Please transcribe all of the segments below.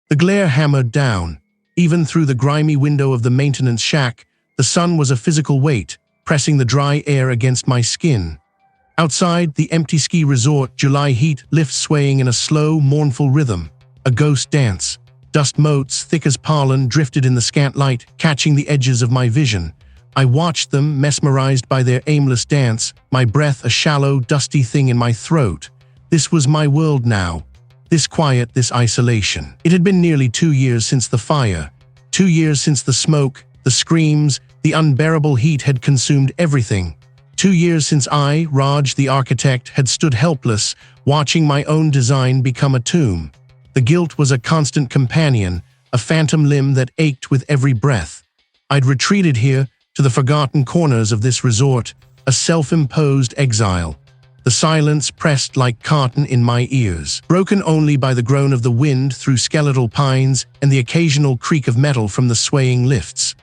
The glare hammered down. Even through the grimy window of the maintenance shack, the sun was a physical weight, pressing the dry air against my skin. Outside the empty ski resort, July heat lifts swaying in a slow, mournful rhythm, a ghost dance. Dust motes, thick as pollen, drifted in the scant light, catching the edges of my vision. I watched them, mesmerized by their aimless dance, my breath a shallow, dusty thing in my throat. This was my world now. This quiet, this isolation. It had been nearly 2 years since the fire. 2 years since the smoke, the screams, the unbearable heat had consumed everything. 2 years since I, Raj the architect, had stood helpless, watching my own design become a tomb. The guilt was a constant companion, a phantom limb that ached with every breath. I'd retreated here, to the forgotten corners of this resort, a self-imposed exile. The silence pressed like cotton in my ears, broken only by the groan of the wind through skeletal pines and the occasional creak of metal from the swaying lifts.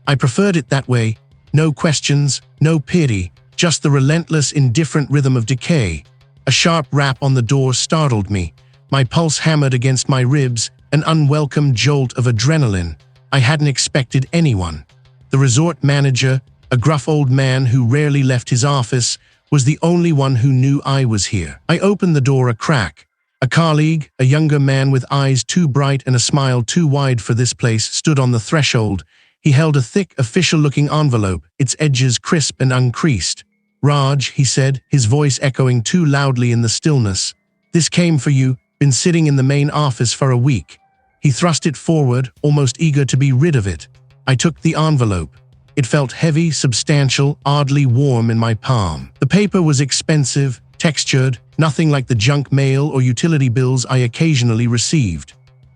I preferred it that way. No questions, no pity, just the relentless, indifferent rhythm of decay. A sharp rap on the door startled me. My pulse hammered against my ribs, an unwelcome jolt of adrenaline. I hadn't expected anyone. The resort manager, a gruff old man who rarely left his office, was the only one who knew I was here. I opened the door a crack. A colleague, a younger man with eyes too bright and a smile too wide for this place, stood on the threshold. He held a thick, official-looking envelope, its edges crisp and uncreased. "Raj," he said, his voice echoing too loudly in the stillness. "This came for you, been sitting in the main office for a week." He thrust it forward, almost eager to be rid of it. I took the envelope. It felt heavy, substantial, oddly warm in my palm. The paper was expensive, textured, nothing like the junk mail or utility bills I occasionally received.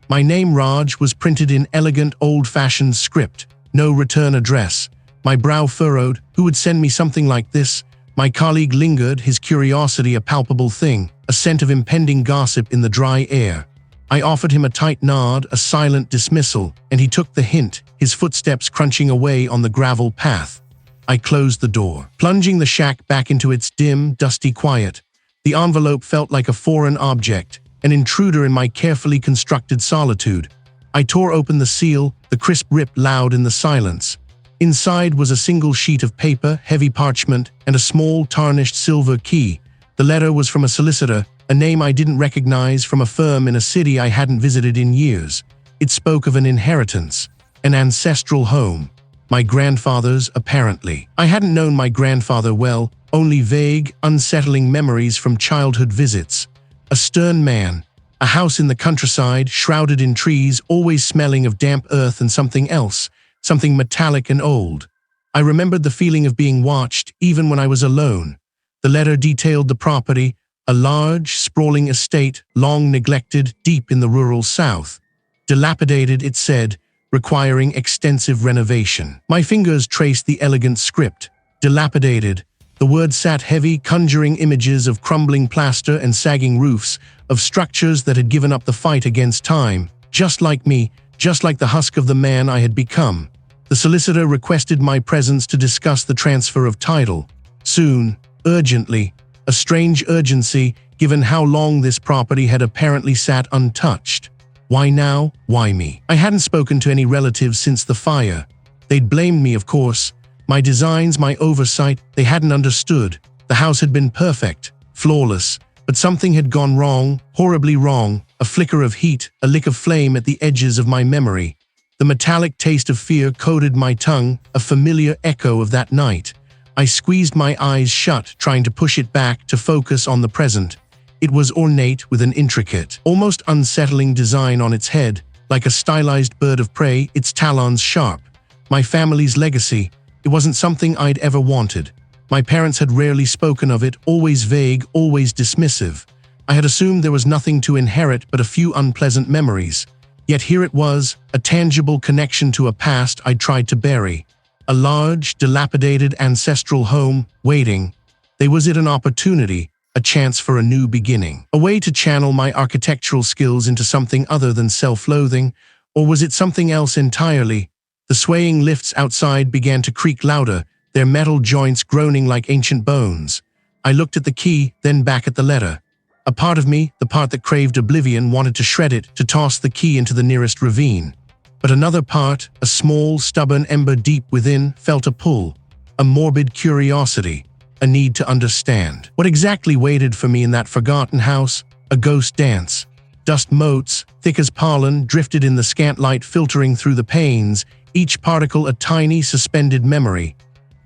My name, Raj, was printed in elegant, old-fashioned script. No return address. My brow furrowed. Who would send me something like this? My colleague lingered, his curiosity a palpable thing, a scent of impending gossip in the dry air. I offered him a tight nod, a silent dismissal, and he took the hint, his footsteps crunching away on the gravel path. I closed the door, plunging the shack back into its dim, dusty quiet. The envelope felt like a foreign object, an intruder in my carefully constructed solitude. I tore open the seal, the crisp rip loud in the silence. Inside was a single sheet of paper, heavy parchment, and a small, tarnished silver key. The letter was from a solicitor, a name I didn't recognize, from a firm in a city I hadn't visited in years. It spoke of an inheritance, an ancestral home. My grandfather's, apparently. I hadn't known my grandfather well, only vague, unsettling memories from childhood visits. A stern man, a house in the countryside, shrouded in trees, always smelling of damp earth and something else, something metallic and old. I remembered the feeling of being watched, even when I was alone. The letter detailed the property, a large, sprawling estate, long neglected, deep in the rural south. Dilapidated, it said, requiring extensive renovation. My fingers traced the elegant script. Dilapidated. The word sat heavy, conjuring images of crumbling plaster and sagging roofs, of structures that had given up the fight against time, just like me, just like the husk of the man I had become. The solicitor requested my presence to discuss the transfer of title. Soon, urgently, a strange urgency, given how long this property had apparently sat untouched. Why now? Why me? I hadn't spoken to any relatives since the fire. They'd blamed me, of course. My designs, my oversight, they hadn't understood. The house had been perfect, flawless, but something had gone wrong, horribly wrong, a flicker of heat, a lick of flame at the edges of my memory. The metallic taste of fear coated my tongue, a familiar echo of that night. I squeezed my eyes shut, trying to push it back to focus on the present. It was ornate with an intricate, almost unsettling design on its head, like a stylized bird of prey, its talons sharp. My family's legacy. It wasn't something I'd ever wanted. My parents had rarely spoken of it, always vague, always dismissive. I had assumed there was nothing to inherit but a few unpleasant memories. Yet here it was, a tangible connection to a past I'd tried to bury. A large, dilapidated ancestral home, waiting. Was it an opportunity, a chance for a new beginning? A way to channel my architectural skills into something other than self-loathing? Or was it something else entirely? The swaying lifts outside began to creak louder, their metal joints groaning like ancient bones. I looked at the key, then back at the letter. A part of me, the part that craved oblivion, wanted to shred it, to toss the key into the nearest ravine. But another part, a small, stubborn ember deep within, felt a pull, a morbid curiosity, a need to understand. What exactly waited for me in that forgotten house? A ghost dance. Dust motes, thick as pollen, drifted in the scant light filtering through the panes, each particle a tiny, suspended memory.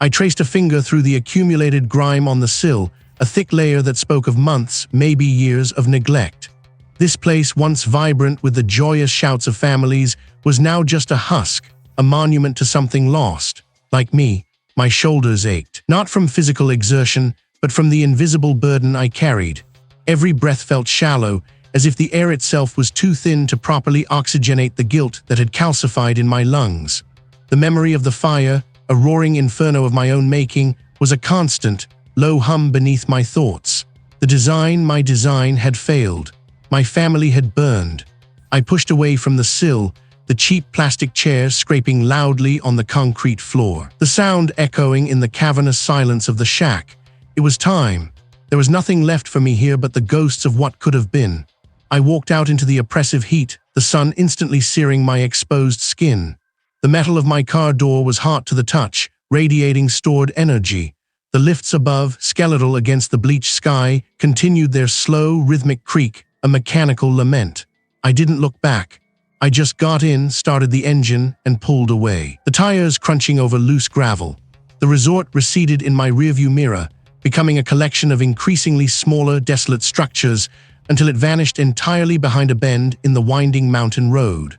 I traced a finger through the accumulated grime on the sill, a thick layer that spoke of months, maybe years, of neglect. This place, once vibrant with the joyous shouts of families, was now just a husk, a monument to something lost. Like me, my shoulders ached, not from physical exertion, but from the invisible burden I carried. Every breath felt shallow, as if the air itself was too thin to properly oxygenate the guilt that had calcified in my lungs. The memory of the fire, a roaring inferno of my own making, was a constant, low hum beneath my thoughts. My design had failed. My family had burned. I pushed away from the sill, the cheap plastic chair scraping loudly on the concrete floor, the sound echoing in the cavernous silence of the shack. It was time. There was nothing left for me here but the ghosts of what could have been. I walked out into the oppressive heat, the sun instantly searing my exposed skin. The metal of my car door was hot to the touch, radiating stored energy. The lifts above, skeletal against the bleached sky, continued their slow, rhythmic creak, a mechanical lament. I didn't look back. I just got in, started the engine, and pulled away, the tires crunching over loose gravel. The resort receded in my rearview mirror, becoming a collection of increasingly smaller, desolate structures until it vanished entirely behind a bend in the winding mountain road.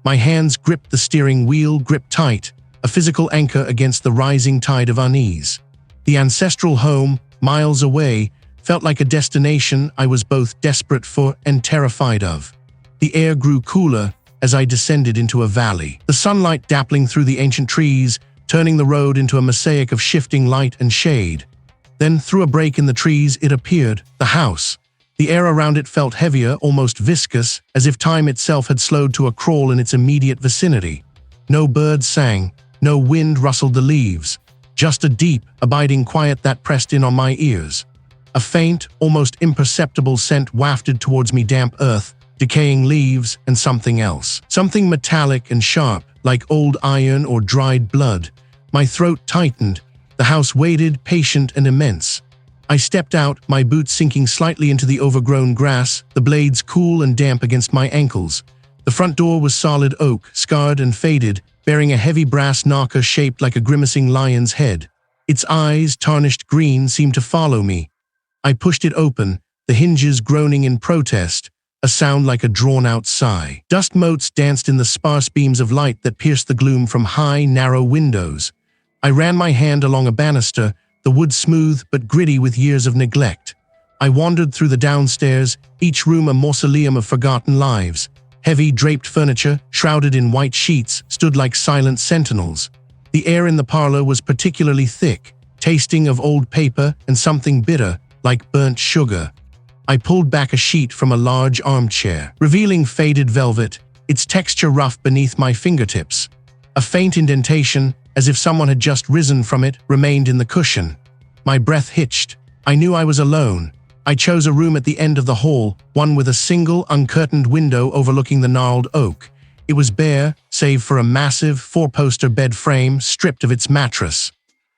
My hands gripped the steering wheel, gripped tight, a physical anchor against the rising tide of unease. The ancestral home, miles away, felt like a destination I was both desperate for and terrified of. The air grew cooler as I descended into a valley, the sunlight dappling through the ancient trees, turning the road into a mosaic of shifting light and shade. Then, through a break in the trees, it appeared, the house. The air around it felt heavier, almost viscous, as if time itself had slowed to a crawl in its immediate vicinity. No birds sang, no wind rustled the leaves. Just a deep, abiding quiet that pressed in on my ears. A faint, almost imperceptible scent wafted towards me, damp earth, decaying leaves, and something else. Something metallic and sharp, like old iron or dried blood. My throat tightened. The house waited, patient and immense. I stepped out, my boots sinking slightly into the overgrown grass, the blades cool and damp against my ankles. The front door was solid oak, scarred and faded, bearing a heavy brass knocker shaped like a grimacing lion's head. Its eyes, tarnished green, seemed to follow me. I pushed it open, the hinges groaning in protest, a sound like a drawn-out sigh. Dust motes danced in the sparse beams of light that pierced the gloom from high, narrow windows. I ran my hand along a banister, the wood smooth but gritty with years of neglect. I wandered through the downstairs, each room a mausoleum of forgotten lives. Heavy, draped furniture, shrouded in white sheets, stood like silent sentinels. The air in the parlor was particularly thick, tasting of old paper and something bitter, like burnt sugar. I pulled back a sheet from a large armchair, revealing faded velvet, its texture rough beneath my fingertips. A faint indentation, as if someone had just risen from it, remained in the cushion. My breath hitched. I knew I was alone. I chose a room at the end of the hall, one with a single, uncurtained window overlooking the gnarled oak. It was bare, save for a massive, four-poster bed frame stripped of its mattress.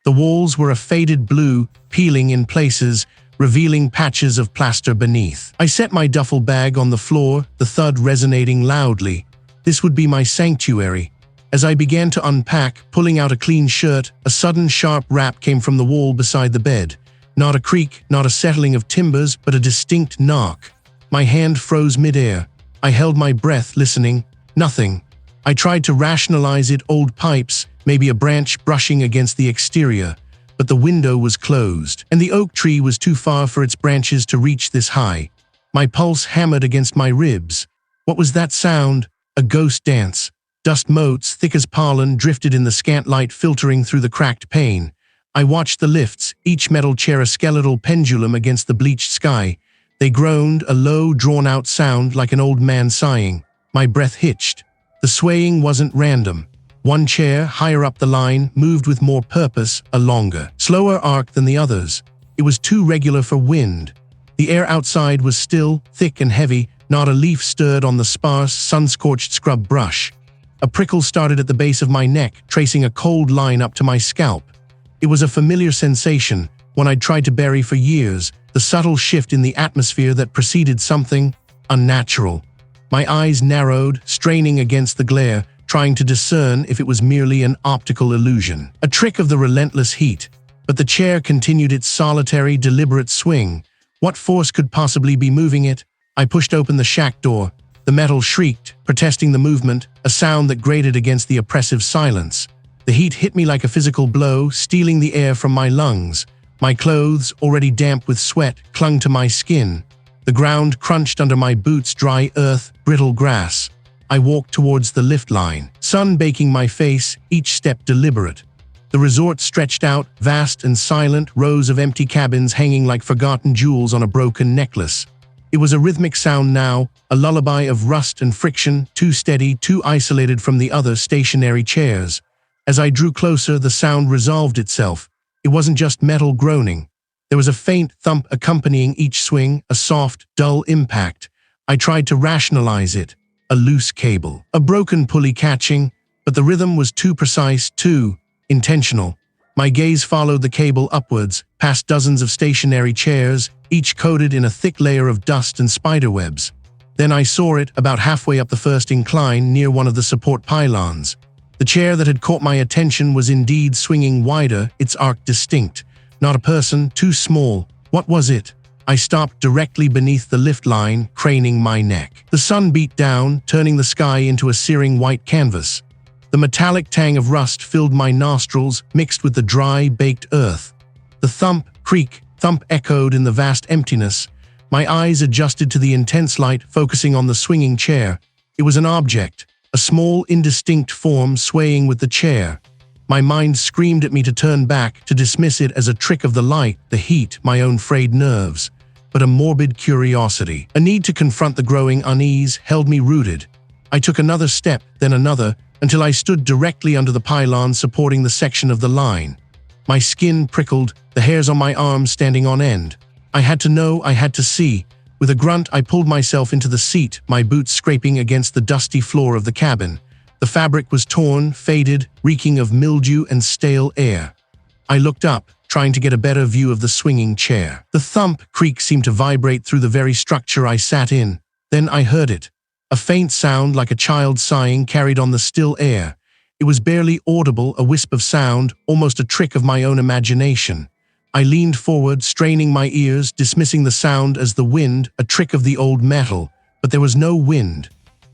The walls were a faded blue, peeling in places, revealing patches of plaster beneath. I set my duffel bag on the floor, the thud resonating loudly. This would be my sanctuary. As I began to unpack, pulling out a clean shirt, a sudden sharp rap came from the wall beside the bed. Not a creak, not a settling of timbers, but a distinct knock. My hand froze midair. I held my breath, listening. Nothing. I tried to rationalize it, old pipes, maybe a branch brushing against the exterior. But the window was closed, and the oak tree was too far for its branches to reach this high. My pulse hammered against my ribs. What was that sound? A ghost dance. Dust motes, thick as pollen, drifted in the scant light filtering through the cracked pane. I watched the lifts, each metal chair a skeletal pendulum against the bleached sky. They groaned, a low, drawn-out sound like an old man sighing. My breath hitched. The swaying wasn't random. One chair, higher up the line, moved with more purpose, a longer, slower arc than the others. It was too regular for wind. The air outside was still, thick and heavy, not a leaf stirred on the sparse, sun-scorched scrub brush. A prickle started at the base of my neck, tracing a cold line up to my scalp. It was a familiar sensation, one I'd tried to bury for years, the subtle shift in the atmosphere that preceded something unnatural. My eyes narrowed, straining against the glare, trying to discern if it was merely an optical illusion, a trick of the relentless heat. But the chair continued its solitary, deliberate swing. What force could possibly be moving it? I pushed open the shack door. The metal shrieked, protesting the movement, a sound that grated against the oppressive silence. The heat hit me like a physical blow, stealing the air from my lungs. My clothes, already damp with sweat, clung to my skin. The ground crunched under my boots, dry earth, brittle grass. I walked towards the lift line, sun baking my face, each step deliberate. The resort stretched out, vast and silent, rows of empty cabins hanging like forgotten jewels on a broken necklace. It was a rhythmic sound now, a lullaby of rust and friction, too steady, too isolated from the other stationary chairs. As I drew closer, the sound resolved itself. It wasn't just metal groaning. There was a faint thump accompanying each swing, a soft, dull impact. I tried to rationalize it. A loose cable, a broken pulley catching, but the rhythm was too precise, too intentional. My gaze followed the cable upwards, past dozens of stationary chairs, each coated in a thick layer of dust and spiderwebs. Then I saw it about halfway up the first incline near one of the support pylons. The chair that had caught my attention was indeed swinging wider, its arc distinct. Not a person, too small. What was it? I stopped directly beneath the lift line, craning my neck. The sun beat down, turning the sky into a searing white canvas. The metallic tang of rust filled my nostrils, mixed with the dry, baked earth. The thump, creak, thump echoed in the vast emptiness. My eyes adjusted to the intense light, focusing on the swinging chair. It was an object, a small, indistinct form swaying with the chair. My mind screamed at me to turn back, to dismiss it as a trick of the light, the heat, my own frayed nerves. But a morbid curiosity, a need to confront the growing unease, held me rooted. I took another step, then another, until I stood directly under the pylon supporting the section of the line. My skin prickled, the hairs on my arms standing on end. I had to know, I had to see. With a grunt, I pulled myself into the seat, my boots scraping against the dusty floor of the cabin. The fabric was torn, faded, reeking of mildew and stale air. I looked up, trying to get a better view of the swinging chair. The thump, creak seemed to vibrate through the very structure I sat in. Then I heard it. A faint sound like a child sighing carried on the still air. It was barely audible, a wisp of sound, almost a trick of my own imagination. I leaned forward, straining my ears, dismissing the sound as the wind, a trick of the old metal. But there was no wind.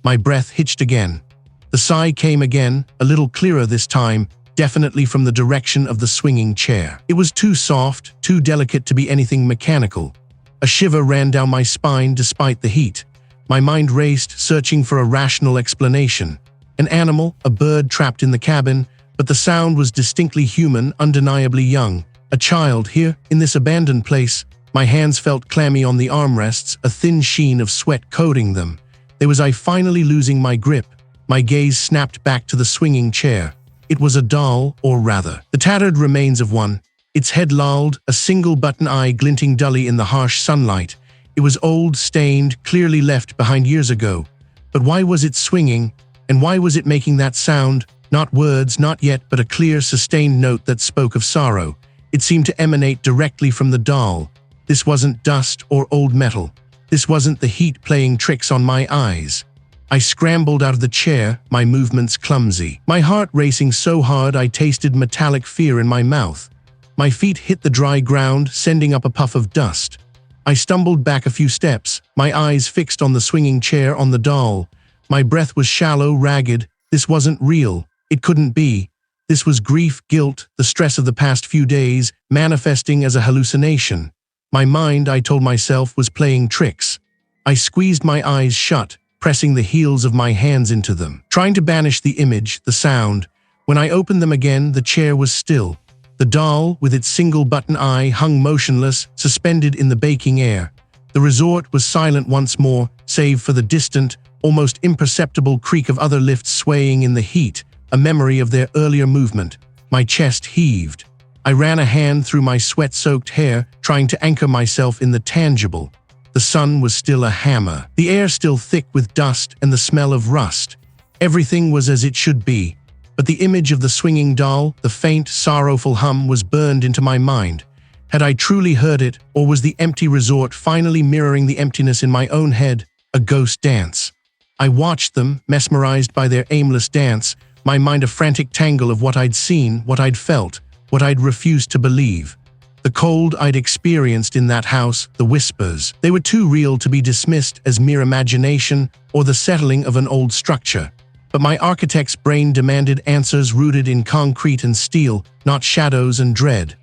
My breath hitched again. The sigh came again, a little clearer this time, definitely from the direction of the swinging chair. It was too soft, too delicate to be anything mechanical. A shiver ran down my spine despite the heat. My mind raced, searching for a rational explanation. An animal, a bird trapped in the cabin, but the sound was distinctly human, undeniably young. A child here, in this abandoned place. My hands felt clammy on the armrests, a thin sheen of sweat coating them. There was I finally losing my grip. My gaze snapped back to the swinging chair. It was a doll, or rather, the tattered remains of one. Its head lolled, a single button eye glinting dully in the harsh sunlight. It was old, stained, clearly left behind years ago. But why was it swinging? And why was it making that sound? Not words, not yet, but a clear, sustained note that spoke of sorrow. It seemed to emanate directly from the doll. This wasn't dust or old metal. This wasn't the heat playing tricks on my eyes. I scrambled out of the chair, my movements clumsy. My heart racing so hard I tasted metallic fear in my mouth. My feet hit the dry ground, sending up a puff of dust. I stumbled back a few steps, my eyes fixed on the swinging chair, on the doll. My breath was shallow, ragged. This wasn't real. It couldn't be. This was grief, guilt, the stress of the past few days, manifesting as a hallucination. My mind, I told myself, was playing tricks. I squeezed my eyes shut, pressing the heels of my hands into them, trying to banish the image, the sound. When I opened them again, the chair was still. The doll, with its single button eye, hung motionless, suspended in the baking air. The resort was silent once more, save for the distant, almost imperceptible creak of other lifts swaying in the heat, a memory of their earlier movement. My chest heaved. I ran a hand through my sweat-soaked hair, trying to anchor myself in the tangible. The sun was still a hammer, the air still thick with dust and the smell of rust. Everything was as it should be, but the image of the swinging doll, the faint, sorrowful hum, was burned into my mind. Had I truly heard it, or was the empty resort finally mirroring the emptiness in my own head, a ghost dance? I watched them, mesmerized by their aimless dance, my mind a frantic tangle of what I'd seen, what I'd felt, what I'd refused to believe. The cold I'd experienced in that house, the whispers, they were too real to be dismissed as mere imagination or the settling of an old structure. But my architect's brain demanded answers rooted in concrete and steel, not shadows and dread.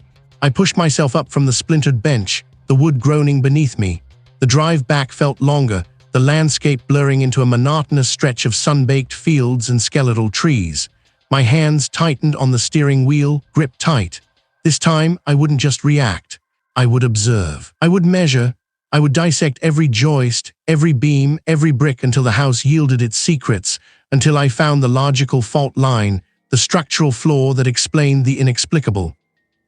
I pushed myself up from the splintered bench, the wood groaning beneath me. The drive back felt longer, the landscape blurring into a monotonous stretch of sun-baked fields and skeletal trees. My hands tightened on the steering wheel, gripped tight. This time, I wouldn't just react. I would observe. I would measure. I would dissect every joist, every beam, every brick until the house yielded its secrets, until I found the logical fault line, the structural flaw that explained the inexplicable.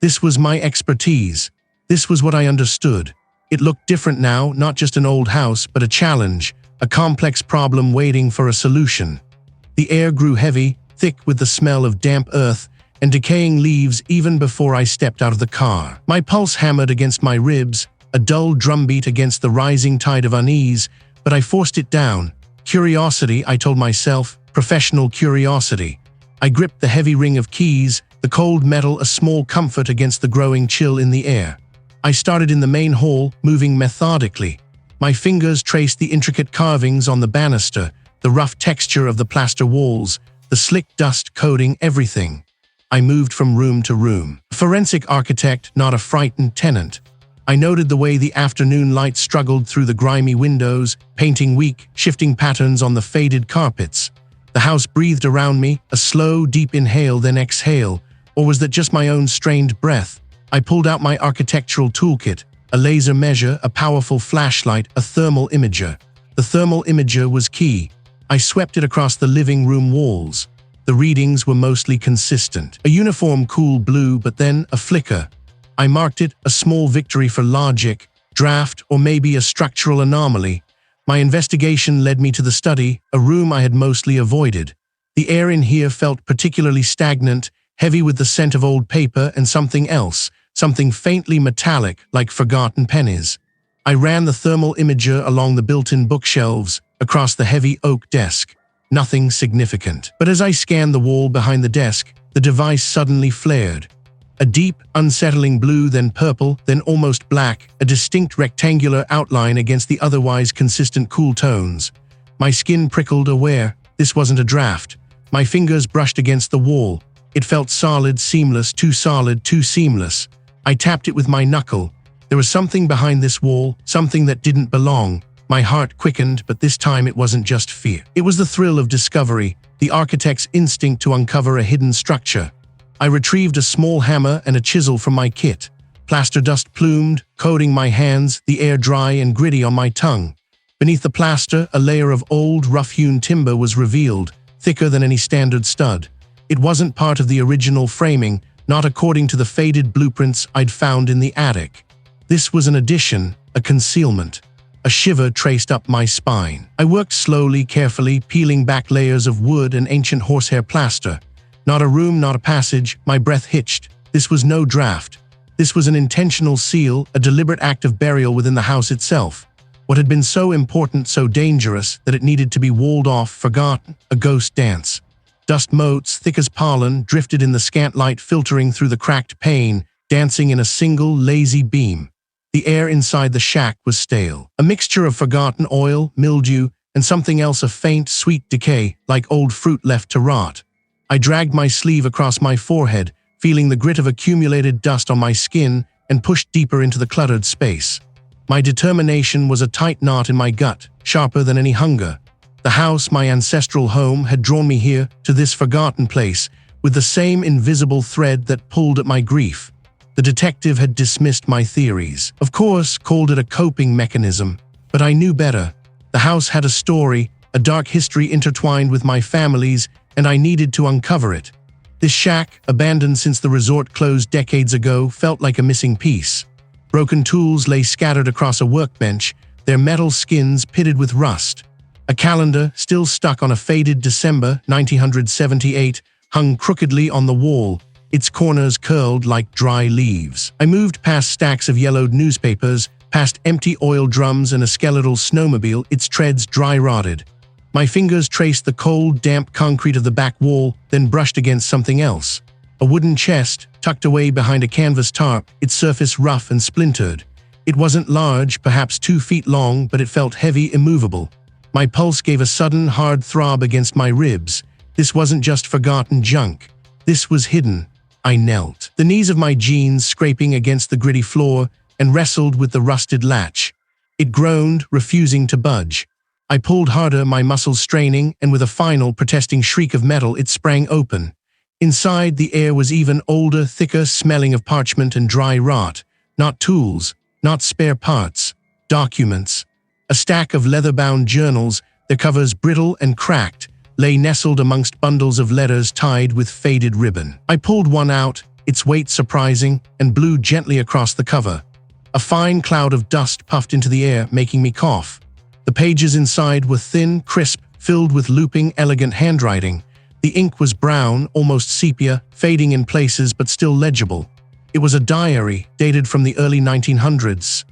This was my expertise. This was what I understood. It looked different now, not just an old house, but a challenge, a complex problem waiting for a solution. The air grew heavy, thick with the smell of damp earth and decaying leaves even before I stepped out of the car. My pulse hammered against my ribs, a dull drumbeat against the rising tide of unease, but I forced it down. Curiosity, I told myself, professional curiosity. I gripped the heavy ring of keys, the cold metal a small comfort against the growing chill in the air. I started in the main hall, moving methodically. My fingers traced the intricate carvings on the banister, the rough texture of the plaster walls, the slick dust coating everything. I moved from room to room. A forensic architect, not a frightened tenant. I noted the way the afternoon light struggled through the grimy windows, painting weak, shifting patterns on the faded carpets. The house breathed around me, a slow, deep inhale then exhale, or was that just my own strained breath? I pulled out my architectural toolkit, a laser measure, a powerful flashlight, a thermal imager. The thermal imager was key. I swept it across the living room walls. The readings were mostly consistent. A uniform cool blue, but then a flicker. I marked it a small victory for logic, draft, or maybe a structural anomaly. My investigation led me to the study, a room I had mostly avoided. The air in here felt particularly stagnant, heavy with the scent of old paper and something else, something faintly metallic like forgotten pennies. I ran the thermal imager along the built-in bookshelves, across the heavy oak desk. Nothing significant. But as I scanned the wall behind the desk, the device suddenly flared. A deep, unsettling blue, then purple, then almost black, a distinct rectangular outline against the otherwise consistent cool tones. My skin prickled, aware this wasn't a draft. My fingers brushed against the wall. It felt solid, seamless, too solid, too seamless. I tapped it with my knuckle. There was something behind this wall, something that didn't belong. My heart quickened, but this time it wasn't just fear. It was the thrill of discovery, the architect's instinct to uncover a hidden structure. I retrieved a small hammer and a chisel from my kit. Plaster dust plumed, coating my hands, the air dry and gritty on my tongue. Beneath the plaster, a layer of old, rough-hewn timber was revealed, thicker than any standard stud. It wasn't part of the original framing, not according to the faded blueprints I'd found in the attic. This was an addition, a concealment. A shiver traced up my spine. I worked slowly, carefully, peeling back layers of wood and ancient horsehair plaster. Not a room, not a passage, my breath hitched. This was no draft. This was an intentional seal, a deliberate act of burial within the house itself. What had been so important, so dangerous, that it needed to be walled off, forgotten, a ghost dance. Dust motes, thick as pollen, drifted in the scant light filtering through the cracked pane, dancing in a single, lazy beam. The air inside the shack was stale. A mixture of forgotten oil, mildew, and something else, a faint, sweet decay, like old fruit left to rot. I dragged my sleeve across my forehead, feeling the grit of accumulated dust on my skin, and pushed deeper into the cluttered space. My determination was a tight knot in my gut, sharper than any hunger. The house, my ancestral home, had drawn me here, to this forgotten place, with the same invisible thread that pulled at my grief. The detective had dismissed my theories. Of course, called it a coping mechanism. But I knew better. The house had a story, a dark history intertwined with my family's, and I needed to uncover it. This shack, abandoned since the resort closed decades ago, felt like a missing piece. Broken tools lay scattered across a workbench, their metal skins pitted with rust. A calendar, still stuck on a faded December 1978, hung crookedly on the wall, its corners curled like dry leaves. I moved past stacks of yellowed newspapers, past empty oil drums and a skeletal snowmobile, its treads dry-rotted. My fingers traced the cold, damp concrete of the back wall, then brushed against something else. A wooden chest, tucked away behind a canvas tarp, its surface rough and splintered. It wasn't large, perhaps 2 feet long, but it felt heavy, immovable. My pulse gave a sudden, hard throb against my ribs. This wasn't just forgotten junk. This was hidden. I knelt, the knees of my jeans scraping against the gritty floor, and wrestled with the rusted latch. It groaned, refusing to budge. I pulled harder, my muscles straining, and with a final, protesting shriek of metal, it sprang open. Inside, the air was even older, thicker, smelling of parchment and dry rot. Not tools, not spare parts. Documents. A stack of leather-bound journals, their covers brittle and cracked, lay nestled amongst bundles of letters tied with faded ribbon. I pulled one out, its weight surprising, and blew gently across the cover. A fine cloud of dust puffed into the air, making me cough. The pages inside were thin, crisp, filled with looping, elegant handwriting. The ink was brown, almost sepia, fading in places but still legible. It was a diary, dated from the early 1900s.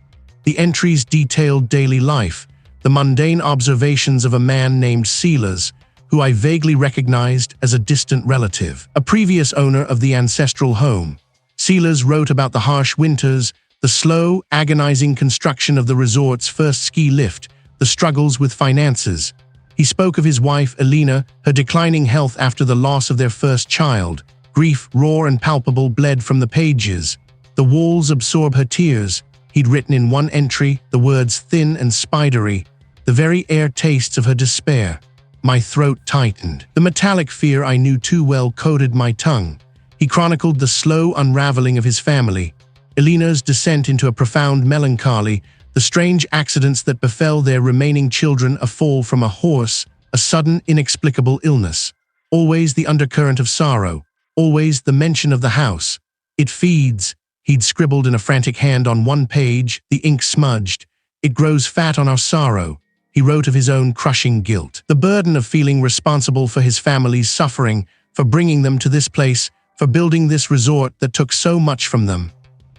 The entries detailed daily life, the mundane observations of a man named Silas, who I vaguely recognized as a distant relative, a previous owner of the ancestral home. Silas wrote about the harsh winters, the slow, agonizing construction of the resort's first ski lift, the struggles with finances. He spoke of his wife, Elena, her declining health after the loss of their first child. Grief, raw and palpable, bled from the pages. The walls absorb her tears. He'd written in one entry, the words thin and spidery, the very air tastes of her despair. My throat tightened. The metallic fear I knew too well coated my tongue. He chronicled the slow unraveling of his family, Elena's descent into a profound melancholy, the strange accidents that befell their remaining children, a fall from a horse, a sudden, inexplicable illness. Always the undercurrent of sorrow, always the mention of the house. It feeds, he'd scribbled in a frantic hand on one page, the ink smudged. It grows fat on our sorrow. He wrote of his own crushing guilt, the burden of feeling responsible for his family's suffering, for bringing them to this place, for building this resort that took so much from them.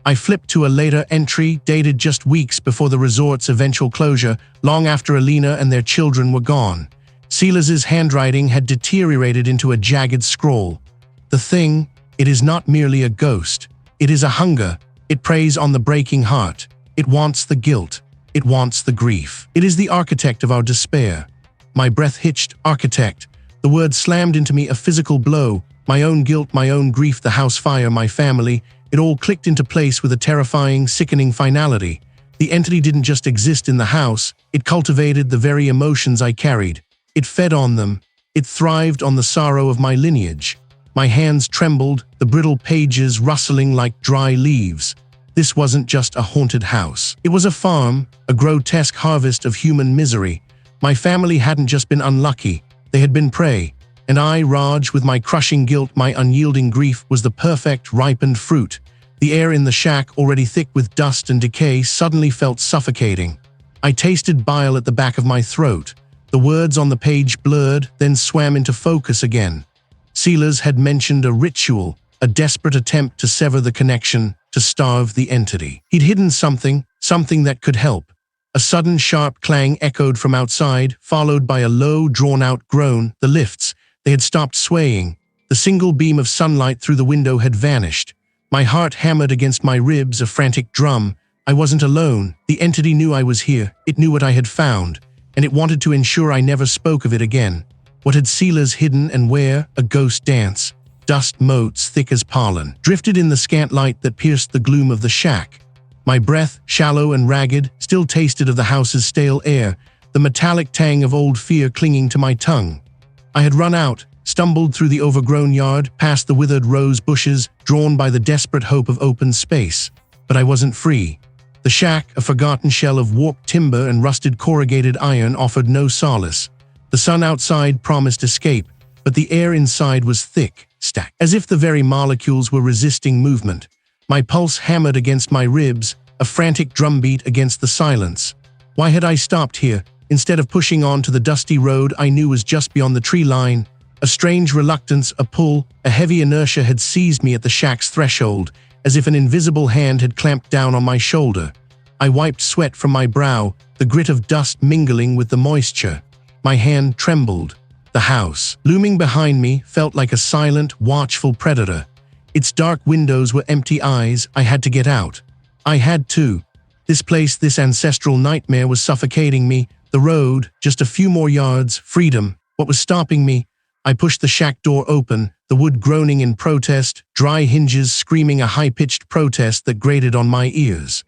I flipped to a later entry, dated just weeks before the resort's eventual closure, long after Elena and their children were gone. Silas's handwriting had deteriorated into a jagged scrawl. The thing, it is not merely a ghost. It is a hunger. It preys on the breaking heart. It wants the guilt. It wants the grief. It is the architect of our despair. My breath hitched. Architect. The word slammed into me, a physical blow. My own guilt, my own grief, the house fire, my family. It all clicked into place with a terrifying, sickening finality. The entity didn't just exist in the house, it cultivated the very emotions I carried. It fed on them. It thrived on the sorrow of my lineage. My hands trembled, the brittle pages rustling like dry leaves. This wasn't just a haunted house. It was a farm, a grotesque harvest of human misery. My family hadn't just been unlucky, they had been prey. And I, Raj, with my crushing guilt, my unyielding grief, was the perfect, ripened fruit. The air in the shack, already thick with dust and decay, suddenly felt suffocating. I tasted bile at the back of my throat. The words on the page blurred, then swam into focus again. Silas had mentioned a ritual, a desperate attempt to sever the connection, to starve the entity. He'd hidden something that could help. A sudden sharp clang echoed from outside, followed by a low, drawn-out groan. The lifts, they had stopped swaying. The single beam of sunlight through the window had vanished. My heart hammered against my ribs, a frantic drum. I wasn't alone. The entity knew I was here. It knew what I had found, and it wanted to ensure I never spoke of it again. What had Silas hidden and where? A ghost dance. Dust motes thick as pollen drifted in the scant light that pierced the gloom of the shack. My breath, shallow and ragged, still tasted of the house's stale air, the metallic tang of old fear clinging to my tongue. I had run out, stumbled through the overgrown yard, past the withered rose bushes, drawn by the desperate hope of open space. But I wasn't free. The shack, a forgotten shell of warped timber and rusted corrugated iron, offered no solace. The sun outside promised escape, but the air inside was thick, stack. As if the very molecules were resisting movement. My pulse hammered against my ribs, a frantic drumbeat against the silence. Why had I stopped here, instead of pushing on to the dusty road I knew was just beyond the tree line? A strange reluctance, a pull, a heavy inertia had seized me at the shack's threshold, as if an invisible hand had clamped down on my shoulder. I wiped sweat from my brow, the grit of dust mingling with the moisture. My hand trembled. The house, looming behind me, felt like a silent, watchful predator. Its dark windows were empty eyes. I had to get out. I had to. This place, this ancestral nightmare was suffocating me. The road, just a few more yards, freedom. What was stopping me? I pushed the shack door open, the wood groaning in protest, dry hinges screaming a high-pitched protest that grated on my ears.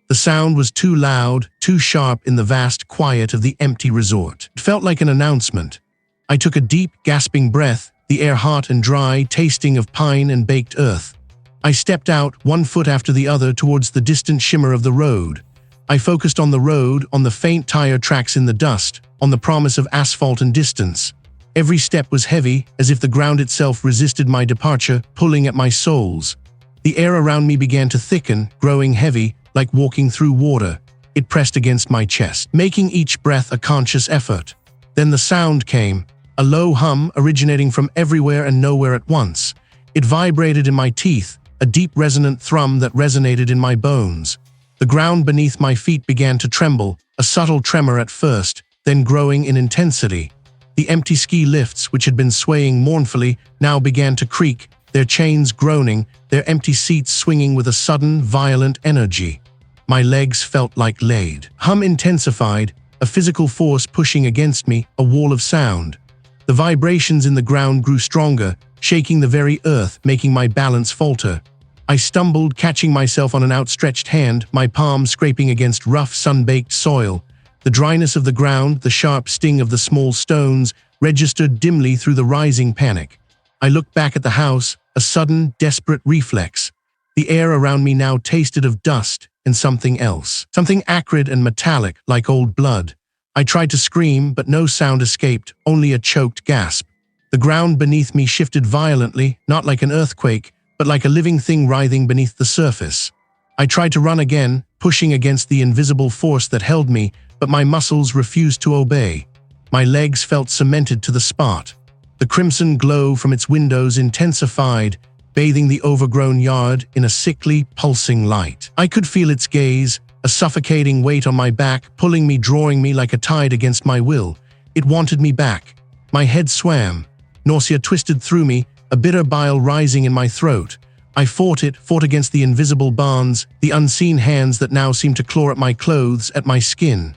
The sound was too loud, too sharp in the vast quiet of the empty resort. It felt like an announcement. I took a deep, gasping breath, the air hot and dry, tasting of pine and baked earth. I stepped out, one foot after the other, towards the distant shimmer of the road. I focused on the road, on the faint tire tracks in the dust, on the promise of asphalt and distance. Every step was heavy, as if the ground itself resisted my departure, pulling at my soles. The air around me began to thicken, growing heavy, like walking through water. It pressed against my chest, making each breath a conscious effort. Then the sound came, a low hum originating from everywhere and nowhere at once. It vibrated in my teeth, a deep resonant thrum that resonated in my bones. The ground beneath my feet began to tremble, a subtle tremor at first, then growing in intensity. The empty ski lifts, which had been swaying mournfully, now began to creak, their chains groaning, their empty seats swinging with a sudden, violent energy. My legs felt like lead. Hum intensified, a physical force pushing against me, a wall of sound. The vibrations in the ground grew stronger, shaking the very earth, making my balance falter. I stumbled, catching myself on an outstretched hand, my palm scraping against rough, sun-baked soil. The dryness of the ground, the sharp sting of the small stones, registered dimly through the rising panic. I looked back at the house, a sudden, desperate reflex. The air around me now tasted of dust and something else. Something acrid and metallic, like old blood. I tried to scream, but no sound escaped, only a choked gasp. The ground beneath me shifted violently, not like an earthquake, but like a living thing writhing beneath the surface. I tried to run again, pushing against the invisible force that held me, but my muscles refused to obey. My legs felt cemented to the spot. The crimson glow from its windows intensified, bathing the overgrown yard in a sickly, pulsing light. I could feel its gaze, a suffocating weight on my back, pulling me, drawing me like a tide against my will. It wanted me back. My head swam. Nausea twisted through me, a bitter bile rising in my throat. I fought against the invisible bonds, the unseen hands that now seemed to claw at my clothes, at my skin.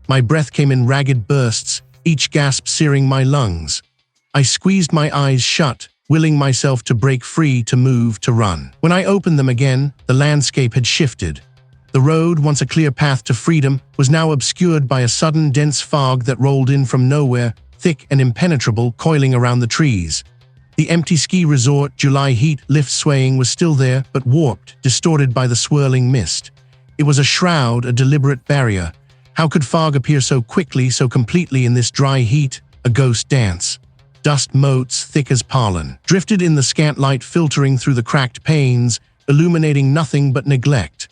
My breath came in ragged bursts, each gasp searing my lungs. I squeezed my eyes shut, willing myself to break free, to move, to run. When I opened them again, the landscape had shifted. The road, once a clear path to freedom, was now obscured by a sudden dense fog that rolled in from nowhere, thick and impenetrable, coiling around the trees. The empty ski resort, July heat, lift swaying, was still there, but warped, distorted by the swirling mist. It was a shroud, a deliberate barrier. How could fog appear so quickly, so completely in this dry heat? A ghost dance. Dust motes, thick as pollen, drifted in the scant light filtering through the cracked panes, illuminating nothing but neglect.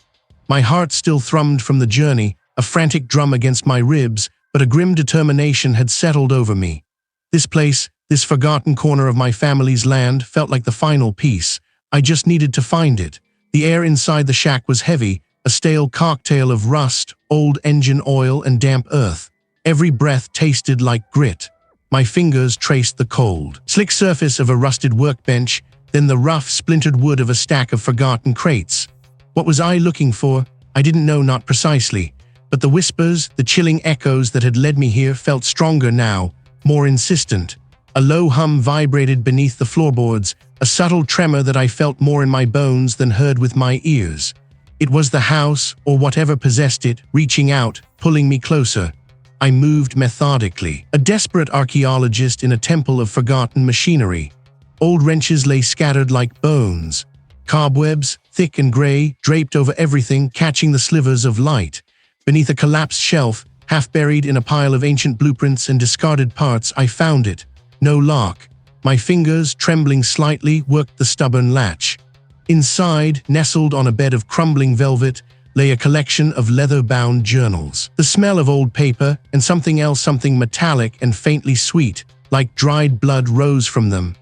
My heart still thrummed from the journey, a frantic drum against my ribs, but a grim determination had settled over me. This place, this forgotten corner of my family's land, felt like the final piece. I just needed to find it. The air inside the shack was heavy, a stale cocktail of rust, old engine oil, and damp earth. Every breath tasted like grit. My fingers traced the cold, slick surface of a rusted workbench, then the rough, splintered wood of a stack of forgotten crates. What was I looking for? I didn't know, not precisely. But the whispers, the chilling echoes that had led me here felt stronger now, more insistent. A low hum vibrated beneath the floorboards, a subtle tremor that I felt more in my bones than heard with my ears. It was the house, or whatever possessed it, reaching out, pulling me closer. I moved methodically, a desperate archaeologist in a temple of forgotten machinery. Old wrenches lay scattered like bones. Cobwebs, thick and gray, draped over everything, catching the slivers of light. Beneath a collapsed shelf, half buried in a pile of ancient blueprints and discarded parts, I found it. No lock. My fingers, trembling slightly, worked the stubborn latch. Inside, nestled on a bed of crumbling velvet, lay a collection of leather-bound journals. The smell of old paper and something else, something metallic and faintly sweet, like dried blood, rose from them.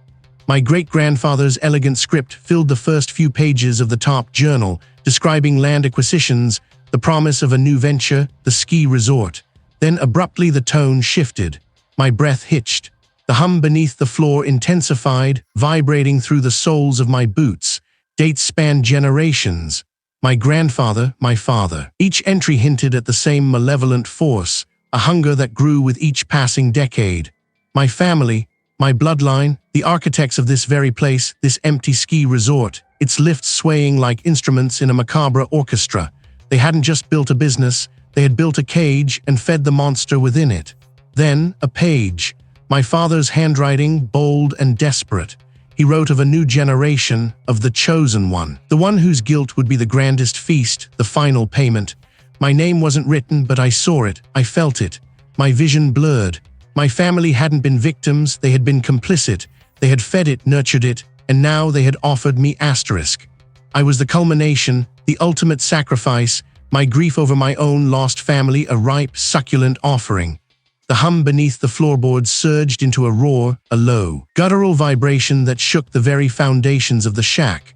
My great-grandfather's elegant script filled the first few pages of the top journal, describing land acquisitions, the promise of a new venture, the ski resort. Then abruptly the tone shifted. My breath hitched. The hum beneath the floor intensified, vibrating through the soles of my boots. Dates spanned generations. My grandfather, my father. Each entry hinted at the same malevolent force, a hunger that grew with each passing decade. My family, my bloodline, the architects of this very place, this empty ski resort, its lifts swaying like instruments in a macabre orchestra. They hadn't just built a business, they had built a cage and fed the monster within it. Then, a page. My father's handwriting, bold and desperate. He wrote of a new generation, of the chosen one, the one whose guilt would be the grandest feast, the final payment. My name wasn't written, but I saw it, I felt it. My vision blurred. My family hadn't been victims, they had been complicit. They had fed it, nurtured it, and now they had offered me asterisk. I was the culmination, the ultimate sacrifice, my grief over my own lost family, a ripe, succulent offering. The hum beneath the floorboards surged into a roar, a low, guttural vibration that shook the very foundations of the shack.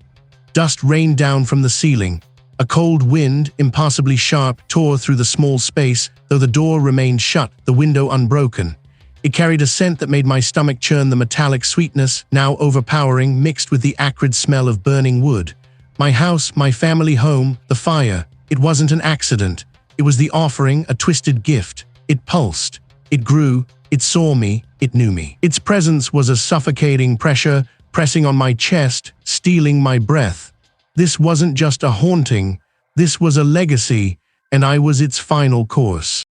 Dust rained down from the ceiling. A cold wind, impossibly sharp, tore through the small space, though the door remained shut, the window unbroken. It carried a scent that made my stomach churn, the metallic sweetness, now overpowering, mixed with the acrid smell of burning wood. My house, my family home, the fire. It wasn't an accident. It was the offering, a twisted gift. It pulsed. It grew. It saw me. It knew me. Its presence was a suffocating pressure, pressing on my chest, stealing my breath. This wasn't just a haunting. This was a legacy, and I was its final course.